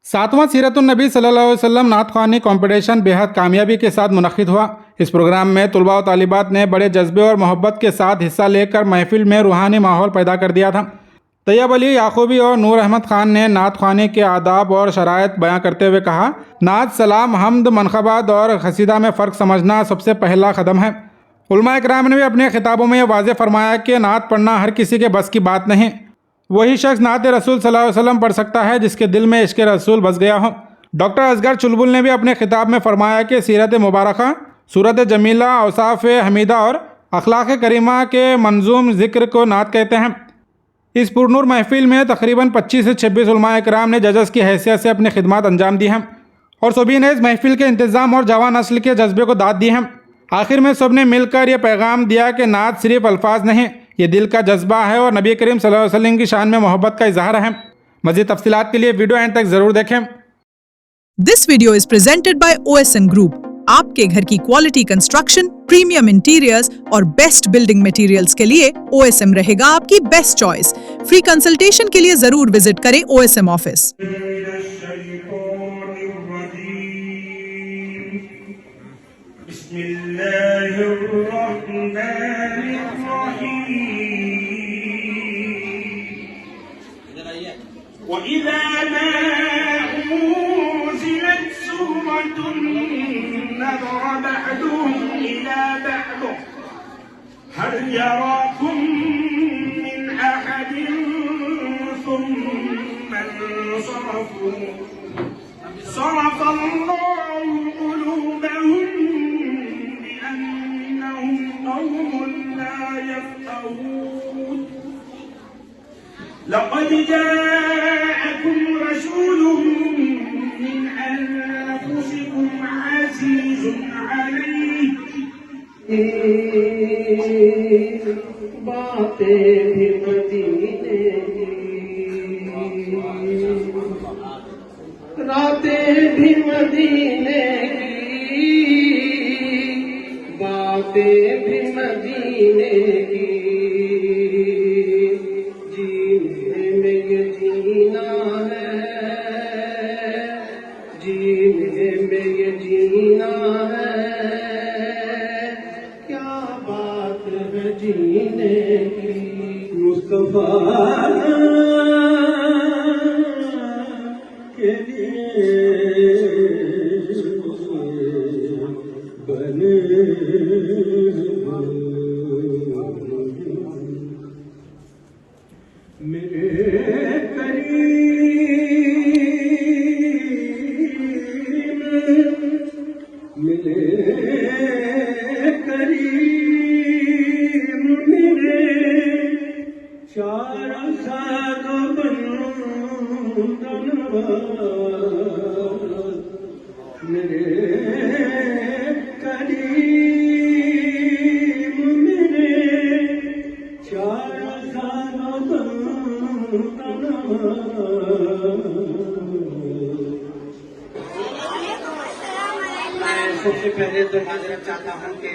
सातवां सीरतुन्नबी सल्लल्लाहु अलैहि वसल्लम नात ख़्वानी कॉम्पिटिशन बेहद कामयाबी के साथ मुनक़्क़िद हुआ। इस प्रोग्राम में तलबा और तालिबात ने बड़े जज्बे और मोहब्बत के साथ हिस्सा लेकर महफिल में रूहानी माहौल पैदा कर दिया था। तैयब अली याकूबी और नूर अहमद ख़ान ने नात ख़्वानी के आदाब और शराइत बयां करते हुए कहा, नात, सलाम, हमद, मनक़बात और क़सीदा में फ़र्क समझना सबसे पहला कदम है। उलमा इकराम ने भी अपने खिताबों में वाज़ेह फरमाया कि नात पढ़ना हर किसी के बस की बात नहीं। वही शख्स नात रसूल सल्लल्लाहु अलैहि वसल्लम पढ़ सकता है जिसके दिल में इश्क़ रसूल बस गया हो। डॉक्टर असगर चुलबुल ने भी अपने खिताब में फरमाया कि सीरत मुबारका, सूरत जमीला, औसाफ हमीदा और अखलाक करीमा के मंजूम ज़िक्र को नात कहते हैं। इस पुरनूर महफिल में तकरीबन 25 से 26 उलमा इकराम ने जजस की हैसियत से अपनी खिदमत अंजाम दी हैं और सभी ने इस महफिल के इंतज़ाम और जवान नस्ल के जज्बे को दाद दी है। आखिर में सब ने मिलकर यह पैगाम दिया कि नात सिर्फ अल्फाज नहीं, ये दिल का जज्बा है और नबी करीम सल्लल्लाहु अलैहि वसल्लम की शान में मोहब्बत का इजहार है। मज़ीद तफसीलात के लिए वीडियो एंड तक ज़रूर देखें। This video is presented by OSN group. आपके घर की क्वालिटी कंस्ट्रक्शन, प्रीमियम इंटीरियर्स और बेस्ट बिल्डिंग मटेरियल्स के लिए OSM रहेगा आपकी बेस्ट चॉइस। फ्री कंसल्टेशन के लिए जरूर विजिट करें OSM ऑफिस। وإذا ما أنزلت سورة نظر بعضهم إلى بعض هل يراكم من أحد ثم انصرفوا صرف الله قلوبهم بأنهم قوم لا يفقهون لقد جاءكم رسول من أنفسكم عزيز عليه باتیں بھی مدینے کی راتیں بھی مدینے کی باتیں بھی مدینے کی مصطفیٰ کے لیے بنے میرے کریم ملے کریم میرے چار سال بندن میرے کریم میرے چار سال بندن سب سے پہلے تو معذرت چاہتا ہوں کہ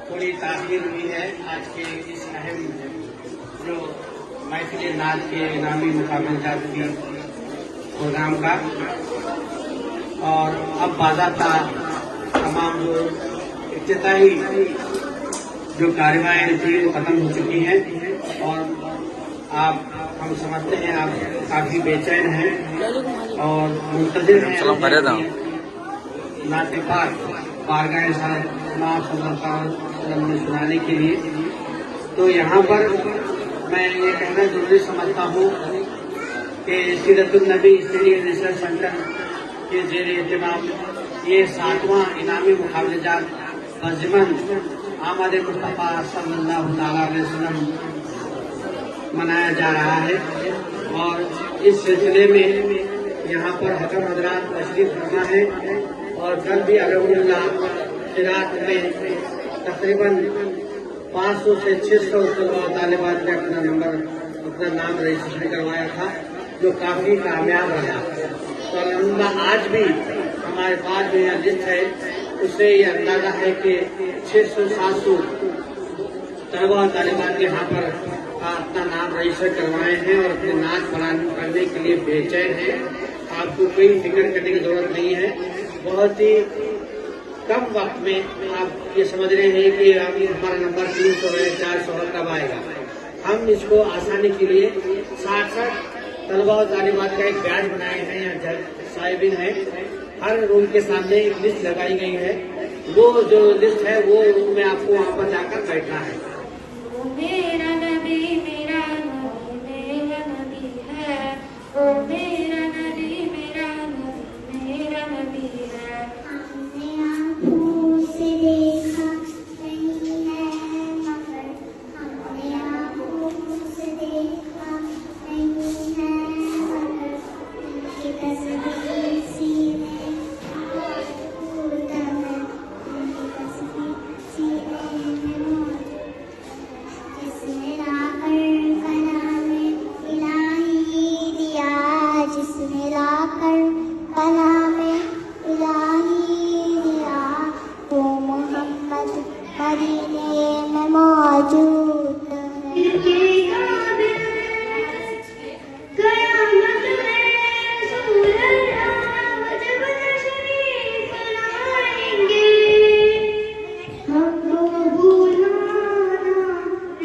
تھوڑی تاخیر ہوئی ہے آج کے اس اہم جو محفل نعت کے انعامی مقابلات کی پروگرام کا، اور اب باضابطہ تمام جو افتتاحی جو کارروائیاں تھیں وہ ختم ہو چکی ہیں اور ہم سمجھتے ہیں آپ کافی بے چین ہیں اور منتظر ہیں نعت پاک بارگاہ صلی اللہ علیہ وسلم میں سنانے کے لیے۔ تو یہاں پر میں یہ کہنا ضروری سمجھتا ہوں کہ سیرت النبی اسٹڈی اینڈ ریسرچ سینٹر کے زیر اہتمام یہ 7واں انعامی مقابلہ جات بضمن آمد مصطفیٰ صلی اللہ تعالیٰ علیہ وسلم منایا جا رہا ہے، اور اس سلسلے میں یہاں پر حکم حضرات تشریف فرما ہے اور کل بھی الحمدللہ قرات میں تقریباً 500 سے 600 طلباء طالبات نے اپنا نام رجسٹر کروایا تھا جو کافی کامیاب رہا۔ تو الحمدللہ آج بھی ہمارے پاس جو یہ لسٹ ہے اس سے یہ اندازہ ہے کہ 600-700 طلباء طالبات نے یہاں پر اپنا نام رجسٹر کروائے ہیں اور اپنے نعت پڑھنے کے لیے بے چین ہیں۔ آپ आपको कोई फिक्र करने की जरूरत नहीं है। बहुत ही कम वक्त में आप ये समझ रहे हैं कि हमारा नंबर 300 है, 400 है, कब आएगा। हम इसको आसानी के लिए 60 तलबा और तालिबात का एक बैच बनाए हैं, यहाँ साहिबिन है, हर रूम के सामने एक लिस्ट लगाई गई है। वो जो लिस्ट है वो रूम में आपको वहाँ पर जाकर बैठना है। मेरा नबी मेरा नबी है, ओ मेरा नबी मेरा नबी है। हमने आँखों से देखा नहीं है मगर, हमने आँखों से देखा नहीं है मगर, उनकी तस्वीर सीने होता है, उनकी तस्वीर सीने में मौजूद, जिसने लाकर कलामे इलाही दिया, जिसने लाकर कलामे इलाही दिया, वो मोहम्मद मदीने में मौजूद है। कयामत में सूरज जब तशरीफ लाएंगे, हमको बुलाना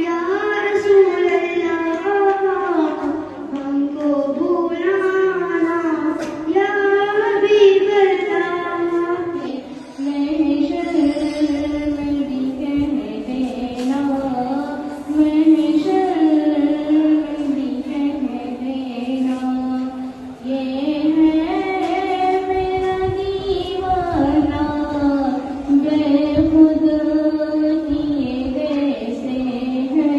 या रसूल अल्लाह, हमको बुलाना या हबीब अल्लाह। महशर में भी कहने देना, महशर में भी कहने देना, ये है मेरा दीवाना, बेखुद किए जैसे है।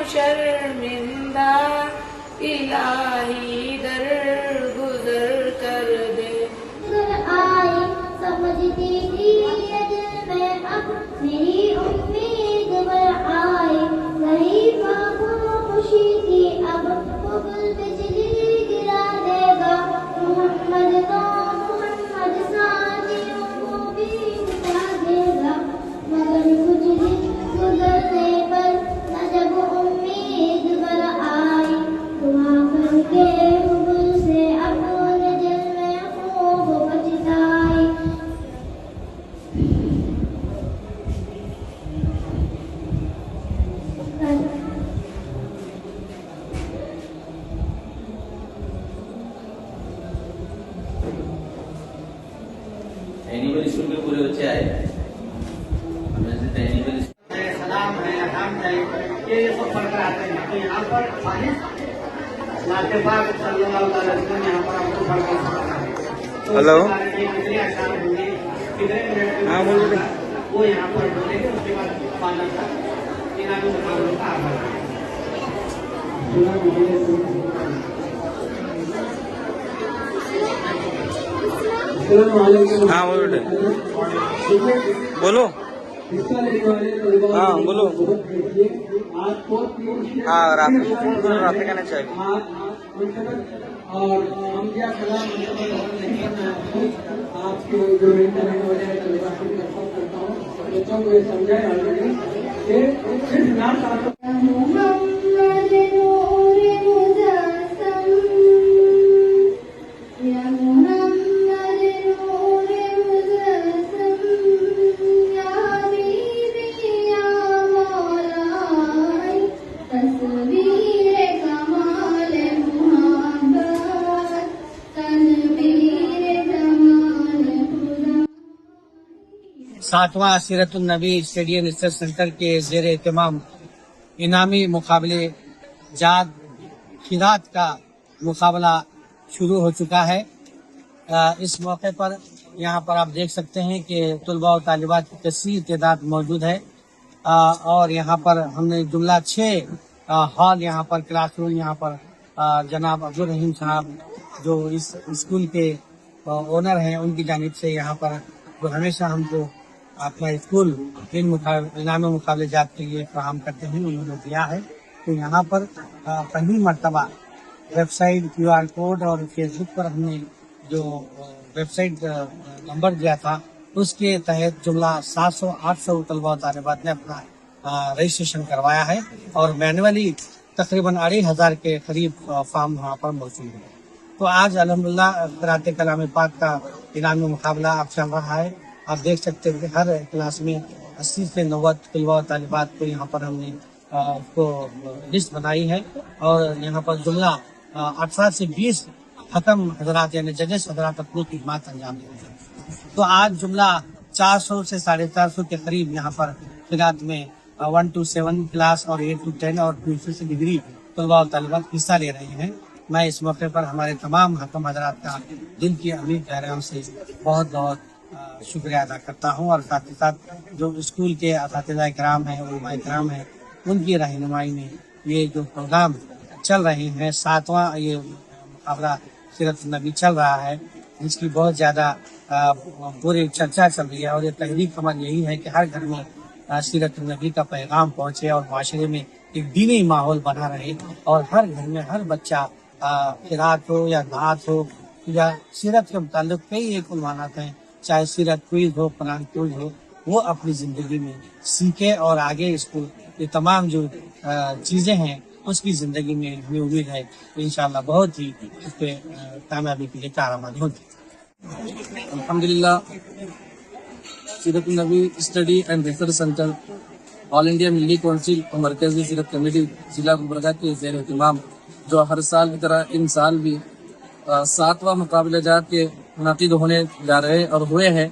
शर्मिंदा इलाही दर गुजर कर दे। आए समझती थी मैं अब मेरी उम्मीद पर आए, वही ख्वाबों खुशी थी अब वो बिजली गिरा देगा। मोहम्मद को मोहम्मद साथियों को भी मिटा देगा, मगर कुछ दिन गुजरने पर न जब उम्मीद पर आई, दुआ करके हुबुल से अपने दिल में खूब बचताई। एनिमल स्कूल के पूरे बच्चे आए, एनिमल सलाम है, हम है, ये सब पढ़कर आते हैं। तो यहाँ पर लातेबाग सल्लल्लाहु अलैहि वसल्लम यहाँ पर आपको पढ़कर सिखाता है। तो हेलो। उसके बारे में कितने अशार होंगे, कितने मिनट में हाँ, बोलिए। वो यहाँ पर बोलेंगे। उसके बाद पाना था इनामी मुकाबलों का आगाज। हाँ बोलो बेटे, बोलो। हाँ बोलो। हाँ राफे कहना चाहिए। और हम क्या कलाम नहीं करना है, आपके जो इंटरनेट वगैरह का विकास करता हूँ, बच्चों को ये समझाए ऑलरेडी कि सिर्फ नाम का 7वां सीरतुन्नबी स्टेडियम रिसर्च सेंटर के ज़ेर एहतमाम इनामी मुकाबले जाद खिरात का मुकाबला शुरू हो चुका है। इस मौके पर यहाँ पर आप देख सकते हैं कि तलबा और तालिबात की कसीर तादाद मौजूद है और यहाँ पर हमने जुमला 6 हॉल यहाँ पर क्लासरूम यहाँ पर जनाब अब्दुल रहीम साहब जो इस स्कूल के ओनर हैं उनकी जानिब से यहाँ पर जो हमेशा हमको अपना स्कूल इन इनामी मुकाबले जात के लिए फराहम करते हैं उन्होंने दिया है। तो यहाँ पर पहली मरतबा वेबसाइट QR कोड और फेसबुक पर हमने जो वेबसाइट नंबर दिया था उसके तहत जुमला 700-800 तलबा और तालिबात ने अपना रजिस्ट्रेशन करवाया है और मैनुअली तकरीबन 2500 के करीब फॉर्म वहाँ पर मौजूद है। तो आज अल्हम्दुलिल्लाह क़िरात कलाम पाक का इनामी मुकाबला अब चल रहा है। आप देख सकते हैं कि हर क्लास में 80 से 90 तलबा और तालिबात को यहाँ पर हमने उसको लिस्ट बनाई है और यहाँ पर जुमला 18 से 20 खत्म हजरात यानी जजेस हजरात अपनी खिदमत अंजाम देंगे। तो आज जुमला 400 से 450 के करीब यहाँ पर क़िरात में 1 to 7 क्लास और 8 to 10 और 2 से डिग्री तलबा और तालिबात हिस्सा ले रहे हैं। मैं इस मौके पर हमारे तमाम हकम हजरात का दिल की अमीर गहराइयों से बहुत बहुत शुक्रिया अदा करता हूँ और साथ ही साथ जो स्कूल के असातिज़ा कराम हैं उलमा कराम हैं उनकी रहनुमाई में ये जो प्रोग्राम चल रहे हैं 7वां ये मुकाबला सीरतुन्नबी चल रहा है जिसकी बहुत ज़्यादा पूरी चर्चा चल रही है और ये तहरीक हमारी यही है कि हर घर में सीरतुन्नबी का पैगाम पहुँचे और माशरे में एक दीनी माहौल बना रहे और हर घर में हर बच्चा क़िरात हो या नात हो या सीरत के मुताल्लिक़ कई एक उन्वानात हैं चाहे सीरत क्विज़ हो कुरान क्विज़ हो वो अपनी ज़िंदगी में सीखे और आगे इसको ये तमाम जो चीज़ें हैं उसकी ज़िंदगी में हमें उम्मीद है तो इंशाअल्लाह बहुत ही इस पर कामयाबी के लिए कारआमद होगी। अल्हम्दुलिल्लाह Seeratunnabi study and research centre all India Milli council और मरकजी सीरत कमेटी जिला गुलबर्गा के ज़ेर एहतमाम जो हर साल की तरह इन साल भी 7वां मुकाबला जात के मुनाकिद होने जा रहे और हुए हैं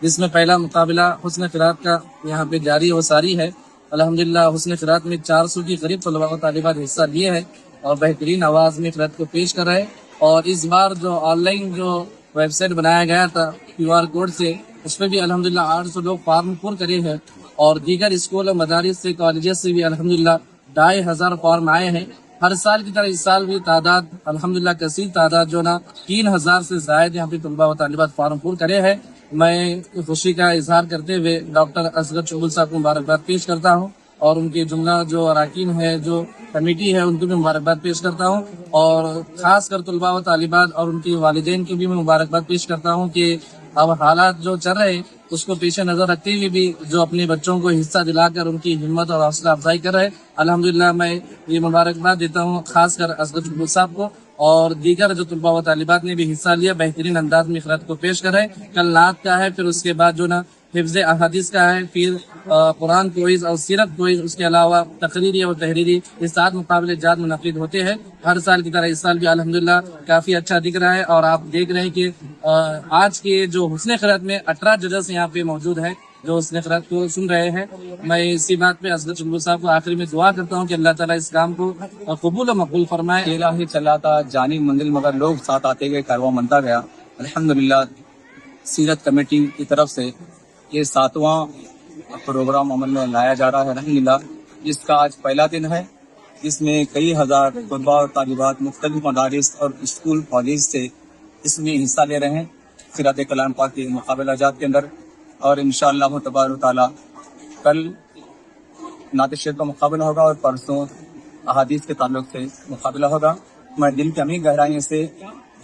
जिसमें पहला मुकाबला हुस्न क़िरात का यहाँ पे जारी व सारी है। अल्हम्दुलिल्लाह हुस्न क़िरात में 400 के करीब तलबा व तालिबात हिस्सा लिए हैं और बेहतरीन आवाज़ में क़िरात को पेश कर रहे और इस बार जो ऑनलाइन जो वेबसाइट बनाया गया था QR कोड से उस पर भी अल्हम्दुलिल्लाह 800 लोग फॉर्म पूर करे हैं और दीगर स्कूल और मदारिस से कॉलेज से भी अल्हम्दुलिल्लाह 2500 फॉर्म आए हैं। हर साल की तरह इस साल भी तादाद अल्हम्दुलिल्लाह कसीर तादाद जो ना 3000 से ज़ायद यहाँ पे तलबा व तालिबात फॉर्म पूर करे हैं। मैं खुशी का इजहार करते हुए डॉक्टर असगर चुगल साहब को मुबारकबाद पेश करता हूँ और उनके जुमला जो अराकीन है जो कमेटी है उनको भी मुबारकबाद पेश करता हूँ और ख़ास कर तलबा व तालिबात और उनके वालिदैन की भी मैं मुबारकबाद पेश करता हूँ कि अब हालात जो चल रहे हैं उसको पेश नज़र रखते हुए भी जो अपने बच्चों को हिस्सा दिलाकर उनकी हिम्मत और हौसला अफजाई कर रहे हैं। अल्हम्दुलिल्लाह मैं ये मुबारकबाद देता हूँ खास कर असगर चुगल साहब को और दीगर जो तलबा व तालिबात ने भी हिस्सा लिया बेहतरीन अंदाज में क़िरात को पेश कर रहे हैं। कल नात का है फिर उसके बाद जो ना हिफ्ज़ अहादीस का है फिर कुरान क्विज़ और सीरत क्विज़ उसके अलावा तकरीरी और तहरीरी ये 7 मुकाबले जात मुनक़िद होते हैं हर साल की तरह इस साल भी अल्हम्दुलिल्लाह काफ़ी अच्छा दिख रहा है और आप देख रहे हैं कि आज के जो हुस्न क़िरात में 18 जजेस यहाँ पे मौजूद है जो हुस्न क़िरात को सुन रहे हैं। मैं इसी बात पे असगर चुगल साहब को आखिर में दुआ करता हूँ कि अल्लाह ताला इस काम को कबूल और मकबूल फरमाए। खेला ही चला था जानी मंजिल मगर लोग साथ आते गए कारवां बनता गया। अल्हम्दुलिल्लाह सीरत कमेटी की तरफ से ये 7वां प्रोग्राम अमल में लाया जा रहा है अल्हम्दुलिल्लाह जिसका आज पहला दिन है जिसमें कई हजार तलबा और तालिबात मुख्तलिफ मदारिस और स्कूल कॉलेज से इसमें हिस्सा ले रहे हैं क़िरात कलाम पाक के मुकाबला जात के अंदर और इंशाअल्लाह तबारक तआला कल नात शेर का मुकाबला होगा और परसों अहादीस के ताल्लुक से मुकाबला होगा। मैं दिल की अमीर गहराइयों से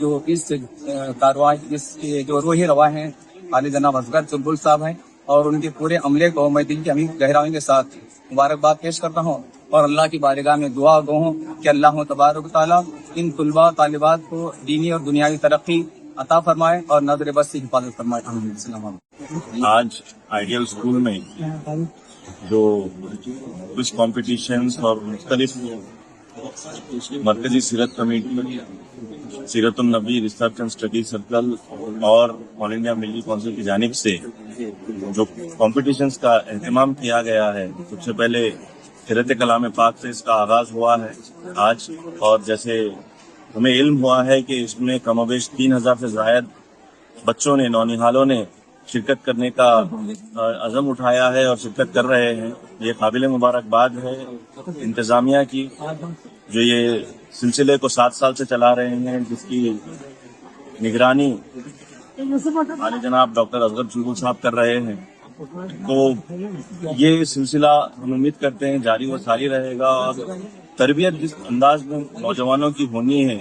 जो इस कार्रवाई इसके जो रोही रवा हैं आले जनाब असगर चुगल साहब हैं और उनके पूरे अमले को मैं दिल की अमीर गहराइयों के साथ मुबारकबाद पेश करता हूँ और अल्लाह की बारगाह में दुआ गो हूँ कि अल्लाह तबारक तआला इन तलबा तालिबात को दीनी और दुनियावी तरक्की अता फरमाए और नजर बस से हिफाजत फरमाए। आज आइडियल स्कूल में जो कुछ कॉम्पिटिशन्स और मुख्तलिफ मरकजी सीरत कमेटी, सीरत नबी रिसर्च एंड स्टडी सर्कल और ऑल इंडिया मिली काउंसिल की जानिब से जो कॉम्पिटिशन्स का एहतमाम किया गया है, सबसे पहले सीरत कलाम पाक से इसका आगाज हुआ है आज। और जैसे हमें इल्म हुआ है कि इसमें कमोबेश 3000 से ज़ायद बच्चों ने, नौनिहालों ने शिरकत करने का अज़म उठाया है और शिरकत कर रहे हैं। ये काबिल मुबारकबाद है इंतज़ामिया की, जो ये सिलसिले को 7 साल से चला रहे हैं, जिसकी निगरानी आले जनाब डॉक्टर असगर चुलबुल साहब कर रहे हैं। तो ये सिलसिला हम उम्मीद करते हैं जारी व सारी रहेगा। और तरबियत जिस अंदाज में नौजवानों की होनी है,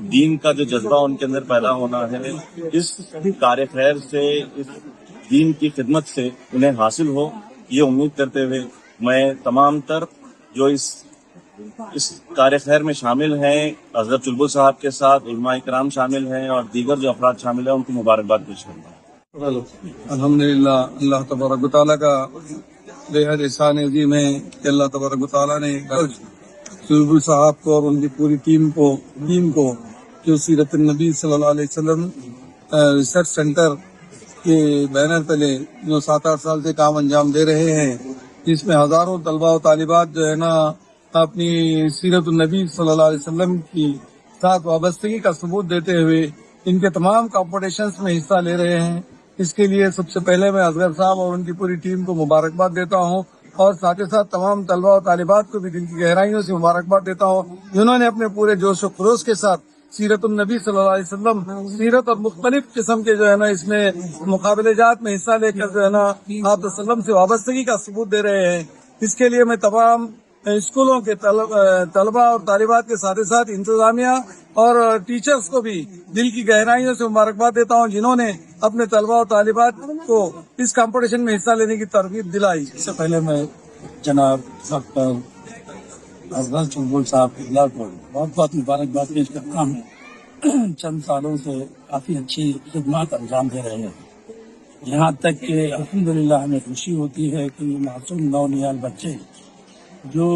दीन का जो जज्बा उनके अंदर पैदा होना है, इस कार्य खैर से, इस दीन की खिदमत से उन्हें हासिल हो, ये उम्मीद करते हुए मैं तमाम तर जो इस कार्य खैर में शामिल हैं, असगर चुलबुल साहब के साथ उलमा इकराम शामिल हैं और दीगर जो अफराद शामिल हैं, उनको मुबारकबाद पेश करता हूँ। अल्हम्दुलिल्लाह, अल्लाह तबारक व तआला का बेहद एहसान अज़ीम है कि अल्लाह तबारक व तआला ने चुलबुल साहब को और उनकी पूरी टीम को जो सीरत नबी सल्लल्लाहु अलैहि वसल्लम रिसर्च सेंटर के बैनर तले जो 7-8 साल से काम अंजाम दे रहे हैं, जिसमें हजारों तलबा और तालिबात जो है ना अपनी सीरत नबी सल्लल्लाहु अलैहि वसल्लम की साथ वाबस्तगी का सबूत देते हुए इनके तमाम कॉम्पिटिशन्स में हिस्सा ले रहे हैं। इसके लिए सबसे पहले मैं असगर साहब और उनकी पूरी टीम को मुबारकबाद देता हूं और साथ ही साथ तमाम तलबा और तालिबात को भी दिल की गहराइयों से मुबारकबाद देता हूं, जिन्होंने अपने पूरे जोश व खरोश के साथ सीरत नबी सल्लल्लाहु अलैहि वसल्लम सीरत और मुख्तलिफ किस्म के जो है ना इसमें मुकाबले जात में हिस्सा लेकर जो है ना आप वसल्लम से वाबस्तगी का सबूत दे रहे हैं। इसके लिए मैं तमाम स्कूलों के तलबा और तालिबात के साथ ही साथ इंतजामिया और टीचर्स को भी दिल की गहराइयों से मुबारकबाद देता हूं, जिन्होंने अपने तलबा और तालिबात को इस कंपटीशन में हिस्सा लेने की तरगीब दिलाई। इससे पहले मैं जनाब डॉक्टर असगर चुलबुल साहब के खिलाफ बहुत बहुत मुबारकबाद पेश करता हूँ। चंद सालों से काफी अच्छी खिदमत अंजाम दे रहे हैं, यहाँ तक कि अल्हम्दुलिल्लाह हमें खुशी होती है कि मासूम नौनिहाल बच्चे जो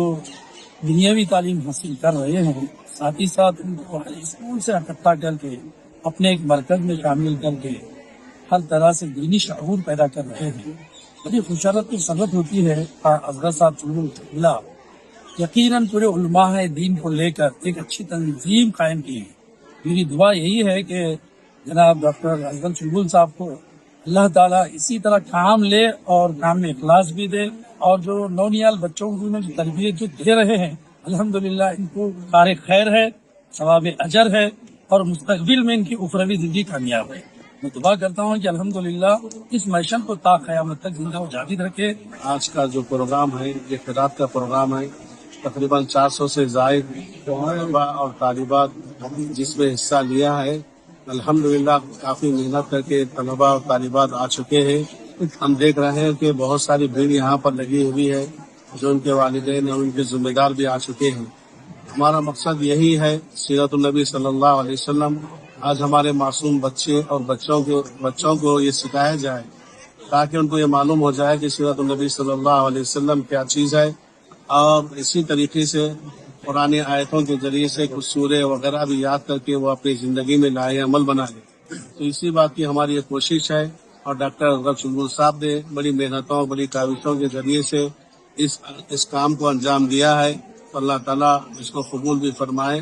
दुनियावी तालीम हासिल कर रहे हैं, साथ ही साथ उनको हर स्कूल से इकट्ठा करके अपने एक मरकज में शामिल करके हर तरह से दीनी शऊर पैदा कर रहे हैं। बड़ी खुशारत की सबक होती है। असगर साहब चुलबुल यकीनन पूरे उलमा है दीन को लेकर एक अच्छी तंजीम कायम की है। मेरी दुआ यही है कि जनाब डॉक्टर असगर चुलबुल साहब को अल्लाह ताला इसी तरह काम ले और काम में इखलास भी दे, और जो नौनिहाल बच्चों को जो तरबियत जो दे रहे हैं, अल्हम्दुलिल्लाह इनको कार खैर है, सवाब अजर है और मुस्तकबिल में इनकी उखरवी जिंदगी कामयाब है। मैं दुआ करता हूँ कि अल्हम्दुलिल्लाह इस मिशन को ता क़यामत तक जिंदा और जारी रखे। आज का जो प्रोग्राम है, ये क़िरात का प्रोग्राम है। तकरीबन 400 से ज़ायद तलबा और तालिबात जिसमें हिस्सा लिया है। अल्हम्दुलिल्लाह काफ़ी मेहनत करके तलबा और तालिबात आ चुके हैं। हम देख रहे हैं कि बहुत सारी भीड़ यहाँ पर लगी हुई है, जो उनके वालिदैन और उनके जिम्मेदार भी आ चुके हैं। हमारा मकसद यही है, सीरत नबी सल्लल्लाहु अलैहि वसल्लम आज हमारे मासूम बच्चे और बच्चों को ये सिखाया जाए, ताकि उनको ये मालूम हो जाए कि सीरत नबी सल्लल्लाहु अलैहि वसल्लम क्या चीज़ है। और इसी तरीके से पुरानी आयतों के जरिए से कुछ सूरे वगैरह भी याद करके वो अपनी ज़िंदगी में लाए, अमल बनाए। तो इसी बात की हमारी ये कोशिश है। और डॉक्टर असगर चुलबुल साहब ने बड़ी मेहनतों, बड़ी काविशों के जरिए से इस काम को अंजाम दिया है। तो अल्लाह ताला इसको कबूल भी फरमाए।